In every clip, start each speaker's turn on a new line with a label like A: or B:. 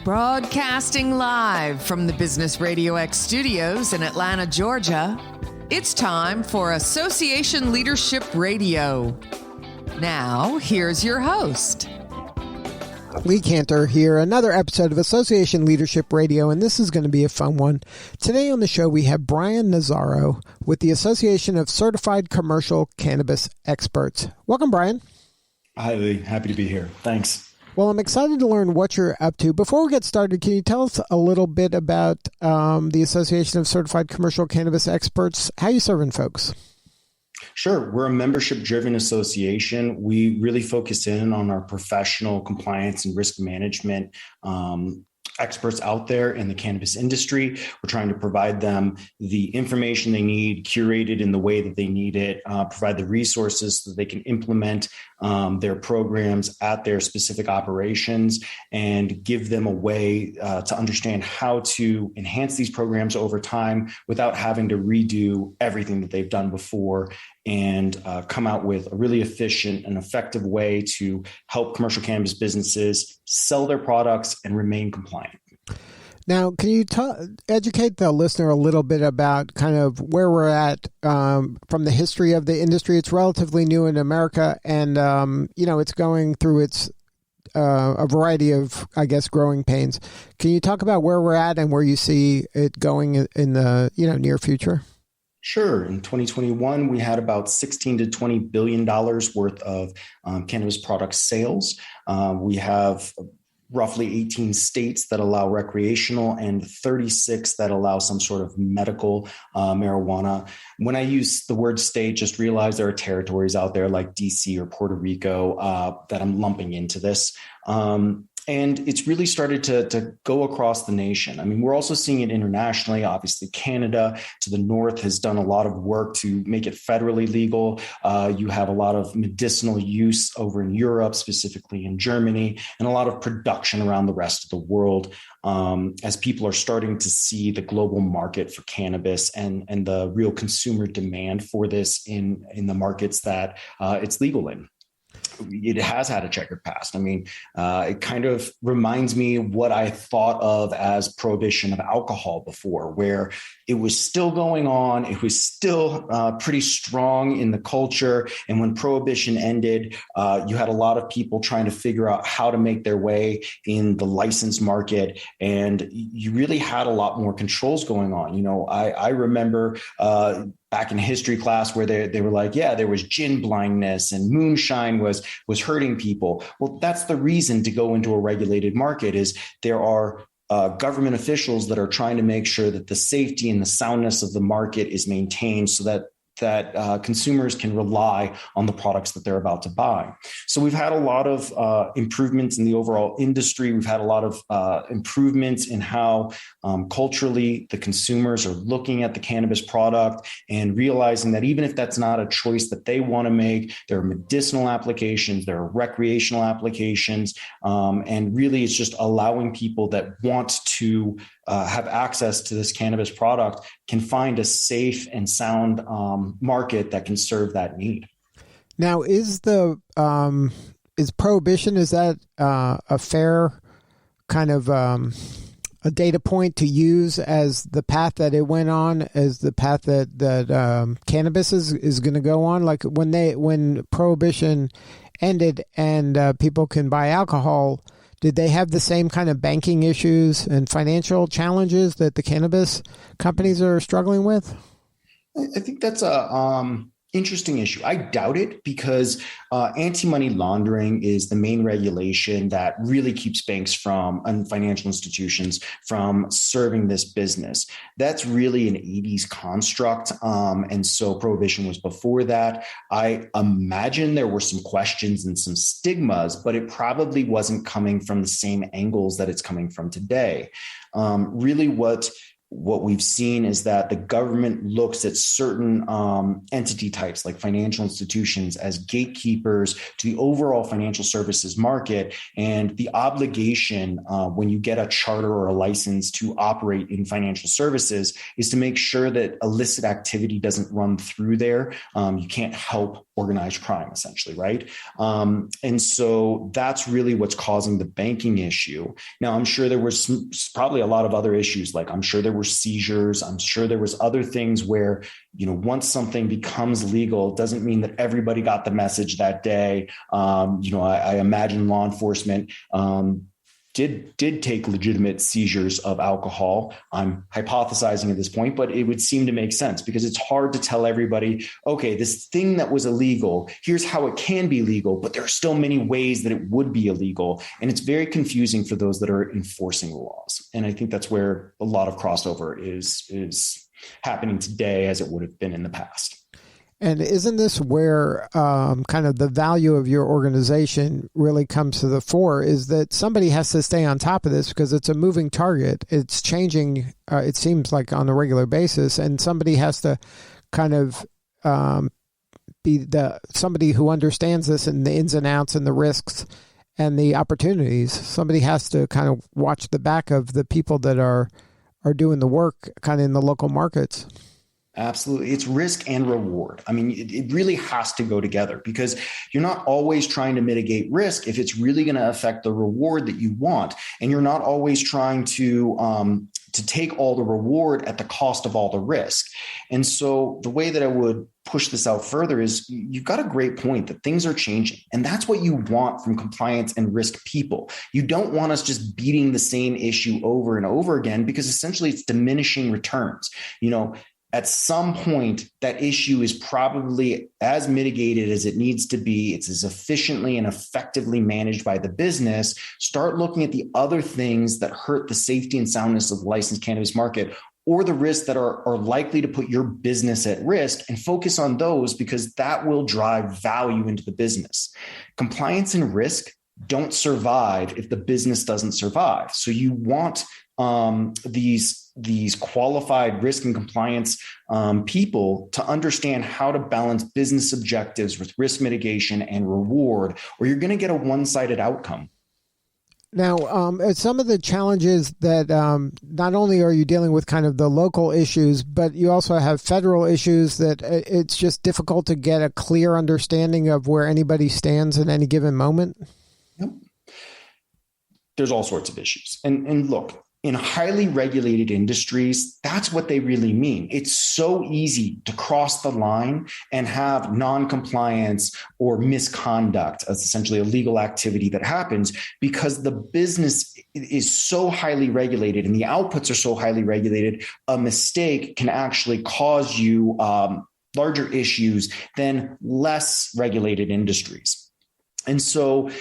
A: Broadcasting live from the Business RadioX studios in Atlanta, Georgia, it's time for Association Leadership Radio. Now, here's your host.
B: Lee Cantor here, another episode of Association Leadership Radio, and this is going to be a fun one. Today on the show, we have Brion Nazzaro with the Association of Certified Commercial Cannabis Experts. Welcome, Brion.
C: Hi, Lee. Happy to be here. Thanks.
B: Well, I'm excited to learn what you're up to. Before we get started, can you tell us a little bit about the Association of Certified Commercial Cannabis Experts? How are you serving folks?
C: Sure. We're a membership-driven association. We really focus in on our professional compliance and risk management experts out there in the cannabis industry. We're trying to provide them the information they need, curated in the way that they need it, provide the resources so that they can implement their programs at their specific operations, and give them a way to understand how to enhance these programs over time without having to redo everything that they've done before, and come out with a really efficient and effective way to help commercial cannabis businesses sell their products and remain compliant.
B: Now, can you educate the listener a little bit about kind of where we're at from the history of the industry? It's relatively new in America, and it's going through its a variety of, I guess, growing pains. Can you talk about where we're at and where you see it going in the near future?
C: Sure. In 2021, we had about $16 to $20 billion worth of cannabis product sales. We have roughly 18 states that allow recreational and 36 that allow some sort of medical marijuana. When I use the word state, just realize there are territories out there like DC or Puerto Rico that I'm lumping into this. And it's really started to go across the nation. I mean, we're also seeing it internationally. Obviously, Canada to the north has done a lot of work to make it federally legal. You have a lot of medicinal use over in Europe, specifically in Germany, and a lot of production around the rest of the world as people are starting to see the global market for cannabis and the real consumer demand for this in the markets that it's legal in. It has had a checkered past. I mean, it kind of reminds me of what I thought of as prohibition of alcohol before, where it was still going on. It was still pretty strong in the culture. And when prohibition ended, you had a lot of people trying to figure out how to make their way in the licensed market. And you really had a lot more controls going on. I remember back in history class where they were like, yeah, there was gin blindness and moonshine was hurting people. Well, that's the reason to go into a regulated market is there are government officials that are trying to make sure that the safety and the soundness of the market is maintained so that consumers can rely on the products that they're about to buy. So we've had a lot of improvements in the overall industry. We've had a lot of improvements in how culturally the consumers are looking at the cannabis product and realizing that even if that's not a choice that they want to make, there are medicinal applications, there are recreational applications, and really it's just allowing people that want to have access to this cannabis product can find a safe and sound market that can serve that need.
B: Now, is prohibition, is that a fair kind of a data point to use as the path that it went on, as the path that cannabis is going to go on? Like when prohibition ended and people can buy alcohol, did they have the same kind of banking issues and financial challenges that the cannabis companies are struggling with?
C: I think that's a interesting issue. I doubt it because anti-money laundering is the main regulation that really keeps banks and financial institutions from serving this business. That's really an 80s construct. And so prohibition was before that. I imagine there were some questions and some stigmas, but it probably wasn't coming from the same angles that it's coming from today. Really what what we've seen is that the government looks at certain entity types like financial institutions as gatekeepers to the overall financial services market. And the obligation when you get a charter or a license to operate in financial services is to make sure that illicit activity doesn't run through there. You can't help organized crime, essentially, right? And so that's really what's causing the banking issue. Now, I'm sure there was probably a lot of other issues, like I'm sure there were seizures. I'm sure there was other things where, once something becomes legal, it doesn't mean that everybody got the message that day. I imagine law enforcement did take legitimate seizures of alcohol. I'm hypothesizing at this point, but it would seem to make sense because it's hard to tell everybody, okay, this thing that was illegal, here's how it can be legal, but there are still many ways that it would be illegal. And it's very confusing for those that are enforcing the laws. And I think that's where a lot of crossover is happening today as it would have been in the past.
B: And isn't this where kind of the value of your organization really comes to the fore, is that somebody has to stay on top of this because it's a moving target. It's changing, it seems like, on a regular basis, and somebody has to kind of be somebody who understands this and the ins and outs and the risks and the opportunities. Somebody has to kind of watch the back of the people that are doing the work kind of in the local markets.
C: Absolutely. It's risk and reward. I mean, it really has to go together because you're not always trying to mitigate risk if it's really going to affect the reward that you want. And you're not always trying to take all the reward at the cost of all the risk. And so the way that I would push this out further is you've got a great point that things are changing. And that's what you want from compliance and risk people. You don't want us just beating the same issue over and over again because essentially it's diminishing returns. At some point, that issue is probably as mitigated as it needs to be. It's as efficiently and effectively managed by the business. Start looking at the other things that hurt the safety and soundness of the licensed cannabis market or the risks that are likely to put your business at risk, and focus on those because that will drive value into the business. Compliance and risk don't survive if the business doesn't survive. So you want these qualified risk and compliance people to understand how to balance business objectives with risk mitigation and reward, or you're going to get a one-sided outcome.
B: Now, some of the challenges that not only are you dealing with kind of the local issues, but you also have federal issues that it's just difficult to get a clear understanding of where anybody stands at any given moment.
C: Yep. There's all sorts of issues. And look, in highly regulated industries, that's what they really mean. It's so easy to cross the line and have non-compliance or misconduct as essentially a legal activity that happens because the business is so highly regulated and the outputs are so highly regulated. A mistake can actually cause you larger issues than less regulated industries. And so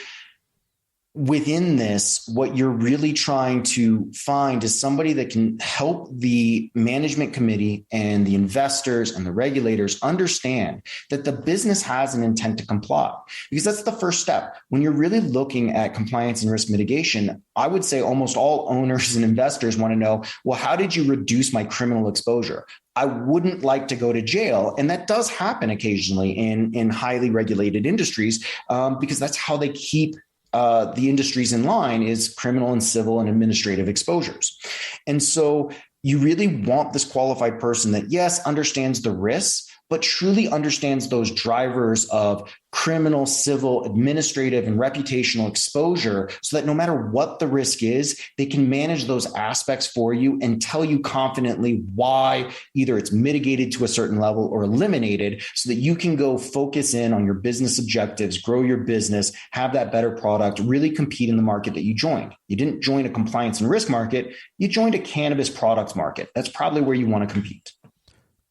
C: within this, what you're really trying to find is somebody that can help the management committee and the investors and the regulators understand that the business has an intent to comply, because that's the first step. When you're really looking at compliance and risk mitigation, I would say almost all owners and investors want to know, well, how did you reduce my criminal exposure? I wouldn't like to go to jail. And that does happen occasionally in highly regulated industries because that's how they keep the industries in line, is criminal and civil and administrative exposures. And so you really want this qualified person that, yes, understands the risks, but truly understands those drivers of criminal, civil, administrative, and reputational exposure so that no matter what the risk is, they can manage those aspects for you and tell you confidently why either it's mitigated to a certain level or eliminated so that you can go focus in on your business objectives, grow your business, have that better product, really compete in the market that you joined. You didn't join a compliance and risk market, you joined a cannabis products market. That's probably where you want to compete.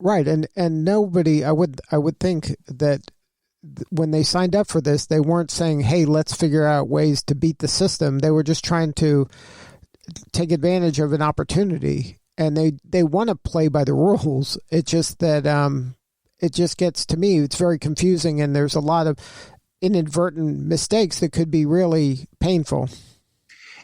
B: Right. And nobody, I would think that when they signed up for this, they weren't saying, hey, let's figure out ways to beat the system. They were just trying to take advantage of an opportunity, and they want to play by the rules. It's just that it just gets, to me, it's very confusing, and there's a lot of inadvertent mistakes that could be really painful.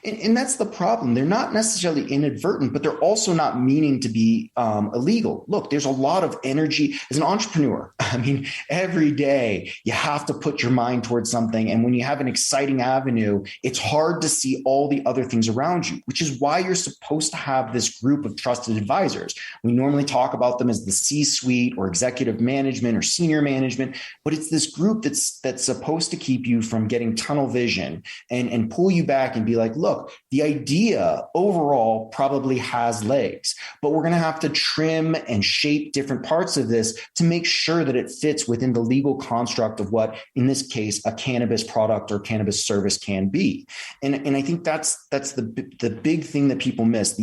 C: And that's the problem. They're not necessarily inadvertent, but they're also not meaning to be illegal. Look, there's a lot of energy as an entrepreneur. I mean, every day you have to put your mind towards something. And when you have an exciting avenue, it's hard to see all the other things around you, which is why you're supposed to have this group of trusted advisors. We normally talk about them as the C-suite or executive management or senior management, but it's this group that's supposed to keep you from getting tunnel vision and pull you back and be like, look, the idea overall probably has legs, but we're going to have to trim and shape different parts of this to make sure that it fits within the legal construct of what, in this case, a cannabis product or cannabis service can be. And I think that's the big thing that people miss.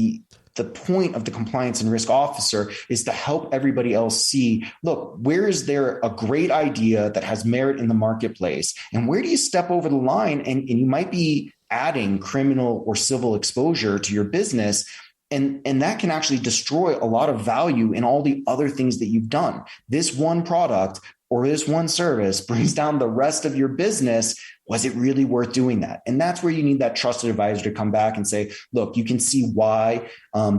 C: The point of the compliance and risk officer is to help everybody else see, look, where is there a great idea that has merit in the marketplace? And where do you step over the line? And you might be adding criminal or civil exposure to your business. And that can actually destroy a lot of value in all the other things that you've done. This one product or this one service brings down the rest of your business. Was it really worth doing that? And that's where you need that trusted advisor to come back and say, look, you can see why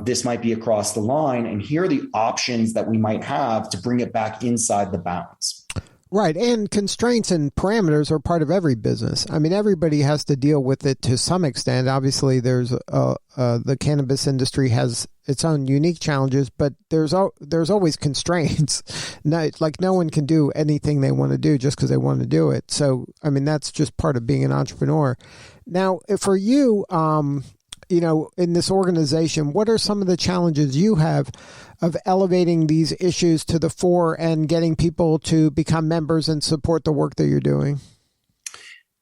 C: this might be across the line. And here are the options that we might have to bring it back inside the bounds.
B: Right. And constraints and parameters are part of every business. I mean, everybody has to deal with it to some extent. Obviously, there's the cannabis industry has its own unique challenges, but there's always constraints. No one can do anything they want to do just because they want to do it. So, I mean, that's just part of being an entrepreneur. Now, for you, in this organization, what are some of the challenges you have of elevating these issues to the fore and getting people to become members and support the work that you're doing?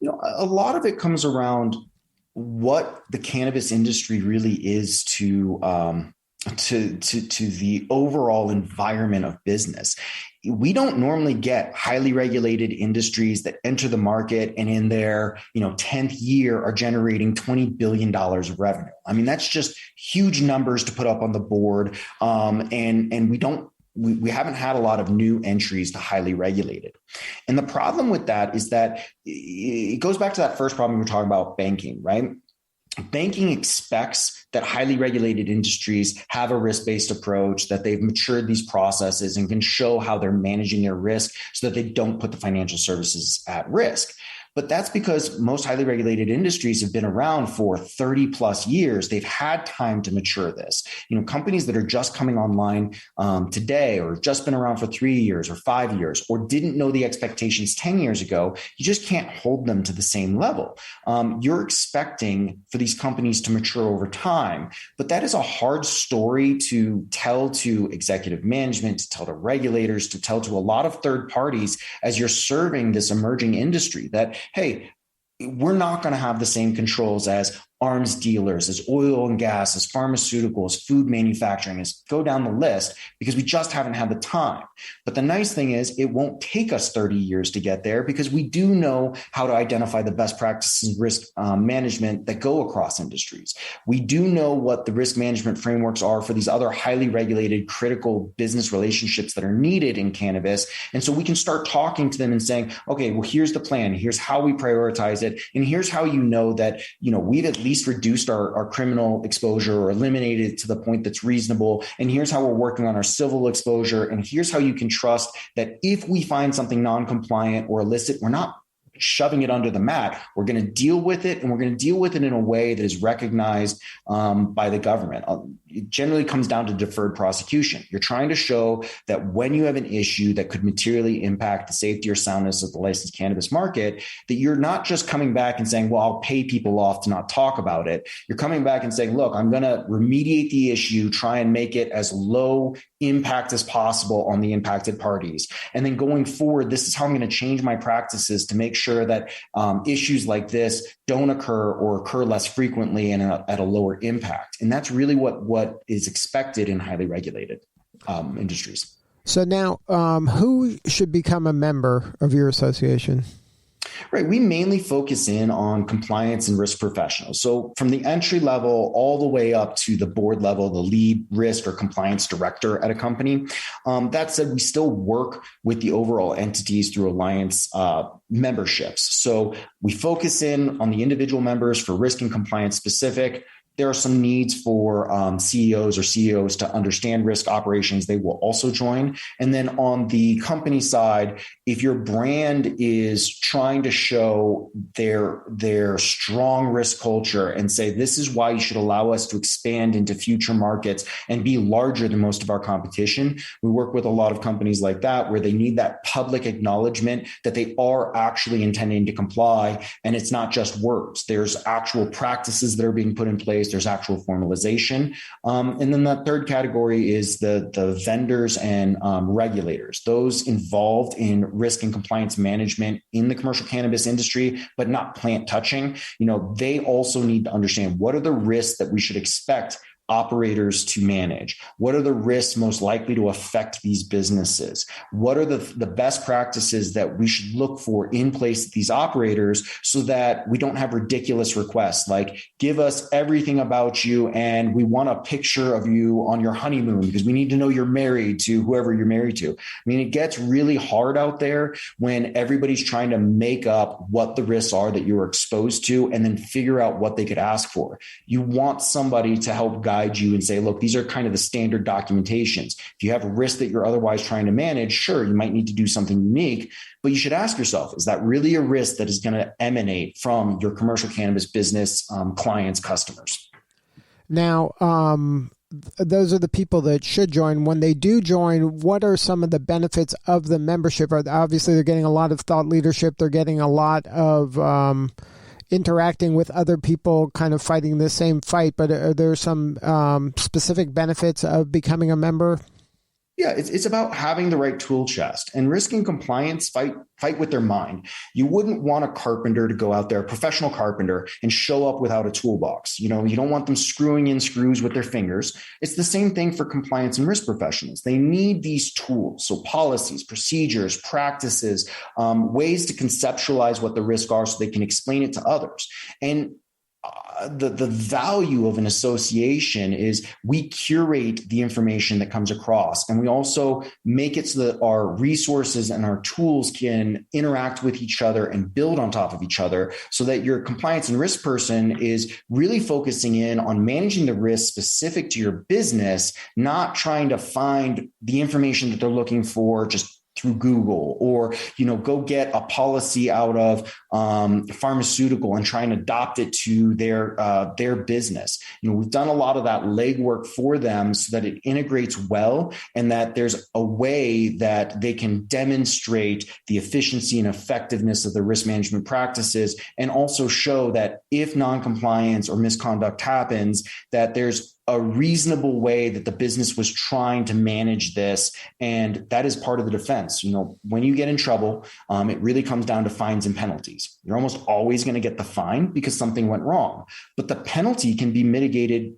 C: A lot of it comes around what the cannabis industry really is to the overall environment of business. We don't normally get highly regulated industries that enter the market and in their 10th year are generating $20 billion of revenue. I mean, that's just huge numbers to put up on the board. And we haven't had a lot of new entries to highly regulated. And the problem with that is that it goes back to that first problem we were talking about, banking, right? Banking expects that highly regulated industries have a risk-based approach, that they've matured these processes and can show how they're managing their risk so that they don't put the financial services at risk. But that's because most highly regulated industries have been around for 30 plus years. They've had time to mature this. Companies that are just coming online today or just been around for 3 years or 5 years or didn't know the expectations 10 years ago, you just can't hold them to the same level. You're expecting for these companies to mature over time, but that is a hard story to tell to executive management, to tell to regulators, to tell to a lot of third parties as you're serving this emerging industry that, hey, we're not going to have the same controls as arms dealers, as oil and gas, as pharmaceuticals, food manufacturing, as go down the list, because we just haven't had the time. But the nice thing is it won't take us 30 years to get there because we do know how to identify the best practices in risk management that go across industries. We do know what the risk management frameworks are for these other highly regulated, critical business relationships that are needed in cannabis. And so we can start talking to them and saying, okay, well, here's the plan. Here's how we prioritize it. And here's how that, we've at least reduced our criminal exposure or eliminated it to the point that's reasonable. And here's how we're working on our civil exposure. And here's how you can trust that if we find something non-compliant or illicit, we're not shoving it under the mat. We're going to deal with it, and we're going to deal with it in a way that is recognized by the government. It generally comes down to deferred prosecution. You're trying to show that when you have an issue that could materially impact the safety or soundness of the licensed cannabis market, that you're not just coming back and saying, well, I'll pay people off to not talk about it. You're coming back and saying, look, I'm going to remediate the issue, try and make it as low impact as possible on the impacted parties. And then going forward, this is how I'm going to change my practices to make sure that issues like this don't occur or occur less frequently and at a lower impact. And that's really what is expected in highly regulated industries.
B: So now, who should become a member of your association?
C: Right. We mainly focus in on compliance and risk professionals. So from the entry level all the way up to the board level, the lead risk or compliance director at a company. That said, we still work with the overall entities through alliance memberships. So we focus in on the individual members for risk and compliance specific. There are some needs for CEOs or CEOs to understand risk operations. They will also join. And then on the company side, if your brand is trying to show their strong risk culture and say, this is why you should allow us to expand into future markets and be larger than most of our competition. We work with a lot of companies like that where they need that public acknowledgement that they are actually intending to comply. And it's not just words. There's actual practices that are being put in place. There's actual formalization. And then that third category is the vendors and regulators, those involved in risk and compliance management in the commercial cannabis industry, but not plant touching. They also need to understand what are the risks that we should expect operators to manage? What are the risks most likely to affect these businesses? What are the best practices that we should look for in place at these operators so that we don't have ridiculous requests like give us everything about you and we want a picture of you on your honeymoon because we need to know you're married to whoever you're married to. I mean, it gets really hard out there when everybody's trying to make up what the risks are that you're exposed to and then figure out what they could ask for. You want somebody to help guide you and say, look, these are kind of the standard documentations. If you have a risk that you're otherwise trying to manage, sure, you might need to do something unique, but you should ask yourself, is that really a risk that is going to emanate from your commercial cannabis business clients, customers?
B: Now, those are the people that should join. When they do join, what are some of the benefits of the membership? Obviously, they're getting a lot of thought leadership. They're getting a lot of interacting with other people kind of fighting the same fight, but are there some specific benefits of becoming a member?
C: Yeah, it's about having the right tool chest, and risk and compliance fight with their mind. You wouldn't want a carpenter to go out there, a professional carpenter, and show up without a toolbox. You don't want them screwing in screws with their fingers. It's the same thing for compliance and risk professionals. They need these tools. So policies, procedures, practices, ways to conceptualize what the risks are so they can explain it to others. And the value of an association is we curate the information that comes across, and we also make it so that our resources and our tools can interact with each other and build on top of each other so that your compliance and risk person is really focusing in on managing the risk specific to your business, not trying to find the information that they're looking for just through Google or, go get a policy out of pharmaceutical and try and adopt it to their business. We've done a lot of that legwork for them so that it integrates well and that there's a way that they can demonstrate the efficiency and effectiveness of the risk management practices and also show that if non-compliance or misconduct happens, that there's a reasonable way that the business was trying to manage this. And that is part of the defense. When you get in trouble, it really comes down to fines and penalties. You're almost always going to get the fine because something went wrong, but the penalty can be mitigated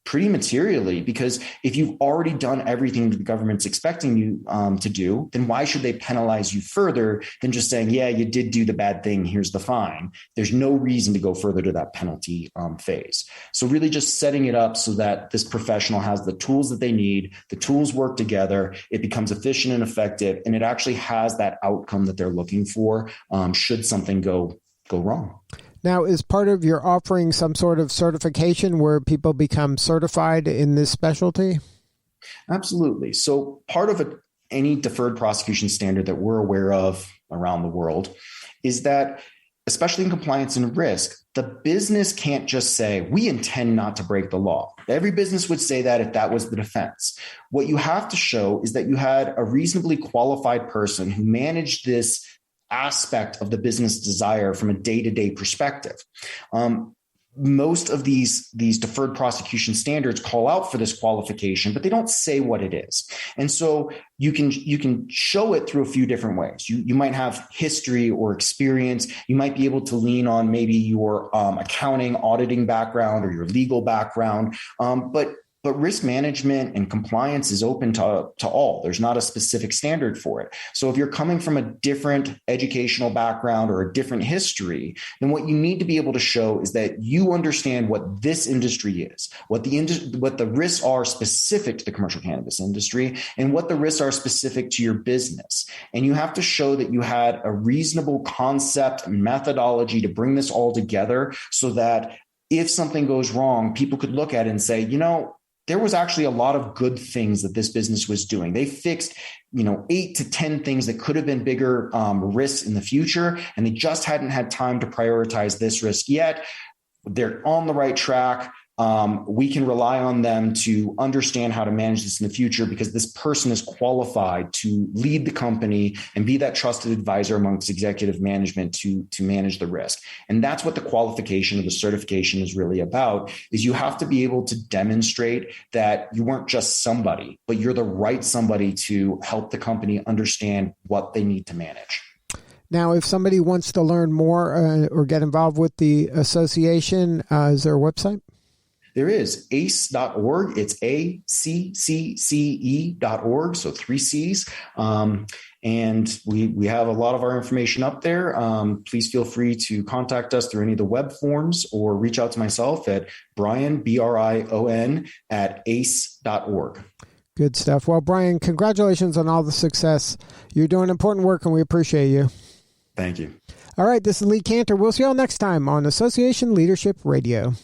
C: pretty materially, because if you've already done everything that the government's expecting you to do, then why should they penalize you further than just saying, yeah, you did do the bad thing, here's the fine? There's no reason to go further to that penalty phase. So really just setting it up so that this professional has the tools that they need, the tools work together, it becomes efficient and effective, and it actually has that outcome that they're looking for should something go wrong.
B: Now, is part of your offering some sort of certification where people become certified in this specialty?
C: Absolutely. So part of any deferred prosecution standard that we're aware of around the world is that, especially in compliance and risk, the business can't just say, we intend not to break the law. Every business would say that if that was the defense. What you have to show is that you had a reasonably qualified person who managed this aspect of the business desire from a day-to-day perspective. Most of these deferred prosecution standards call out for this qualification, but they don't say what it is. And so you can show it through a few different ways. You might have history or experience. You might be able to lean on maybe your accounting, auditing background or your legal background. But But risk management and compliance is open to all. There's not a specific standard for it. So if you're coming from a different educational background or a different history, then what you need to be able to show is that you understand what this industry is, what the risks are specific to the commercial cannabis industry, and what the risks are specific to your business. And you have to show that you had a reasonable concept and methodology to bring this all together so that if something goes wrong, people could look at it and say, there was actually a lot of good things that this business was doing. They fixed, 8 to 10 things that could have been bigger risks in the future, and they just hadn't had time to prioritize this risk yet. They're on the right track. We can rely on them to understand how to manage this in the future because this person is qualified to lead the company and be that trusted advisor amongst executive management to manage the risk. And that's what the qualification of the certification is really about, is you have to be able to demonstrate that you weren't just somebody, but you're the right somebody to help the company understand what they need to manage.
B: Now, if somebody wants to learn more or get involved with the association, is there a website?
C: There is ACE.org. It's ACCCE.org. So 3 C's. And we have a lot of our information up there. Please feel free to contact us through any of the web forms or reach out to myself at Brion, Brion, at ace.org.
B: Good stuff. Well, Brion, congratulations on all the success. You're doing important work and we appreciate you.
C: Thank you.
B: All right. This is Lee Cantor. We'll see you all next time on Association Leadership Radio.